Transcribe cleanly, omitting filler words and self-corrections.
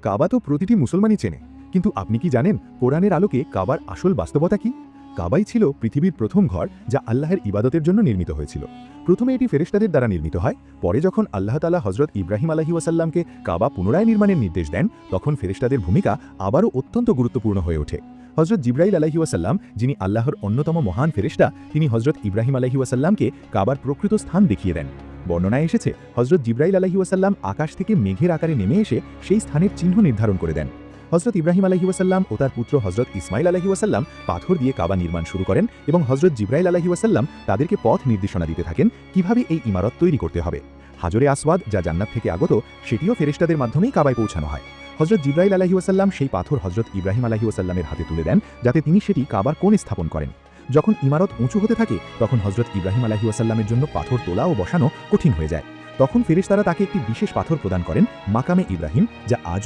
কাবা তো প্রতিটি মুসলমানই চেনে, কিন্তু আপনি কি জানেন কোরআনের আলোকে কাবার আসল বাস্তবতা কি? কাবাই ছিল পৃথিবীর প্রথম ঘর যা আল্লাহর ইবাদতের জন্য নির্মিত হয়েছিল। প্রথমে এটি ফেরেশতাদের দ্বারা নির্মিত হয়। পরে যখন আল্লাহ তাআলা হযরত ইব্রাহিম আলাইহিস সালামকে কাবা পুনরায় নির্মাণের নির্দেশ দেন, তখন ফেরেশতাদের ভূমিকা আবারও অত্যন্ত গুরুত্বপূর্ণ হয়ে ওঠে। হযরত জিবরাইল আলাইহিস সালাম, যিনি আল্লাহর অন্যতম মহান ফেরেশতা, তিনি হযরত ইব্রাহিম আলাইহিস সালামকে কাবার প্রকৃত স্থান দেখিয়ে দেন। বর্ণনায় এসেছে, হযরত জিবরাইল আলাইহিস সালাম আকাশ থেকে মেঘের আকারে নেমে এসে সেই স্থানের চিহ্ন নির্ধারণ করে দেন। হযরত ইব্রাহিম আলাইহিস সালাম ও তার পুত্র হযরত ইসমাইল আলাইহিস সালাম পাথর দিয়ে কাবা নির্মাণ শুরু করেন এবং হযরত জিবরাইল আলাইহিস সালাম তাদেরকে পথ নির্দেশনা দিতে থাকেন কিভাবে এই ইমারত তৈরি করতে হবে। হাজরে আসওয়াদ, যা জান্নাত থেকে আগত, সেটিও ফেরেশতাদের মাধ্যমেই কাবায় পৌঁছানো হয়। হযরত জিবরাইল আলাইহিস সালাম সেই পাথর হযরত ইব্রাহিম আলাইহিস সালামের হাতে তুলে দেন, যাতে তিনি সেটি কাবার কোণে স্থাপন করেন। যখন ইমারত উঁচু হতে থাকে, তখন হযরত ইব্রাহিম আলাইহিস সালামের জন্য পাথর তোলা ও বসানো কঠিন হয়ে যায়। তখন ফেরেশতারা তাকে একটি বিশেষ পাথর প্রদান করেন, মাকামে ইব্রাহিম, যা আজও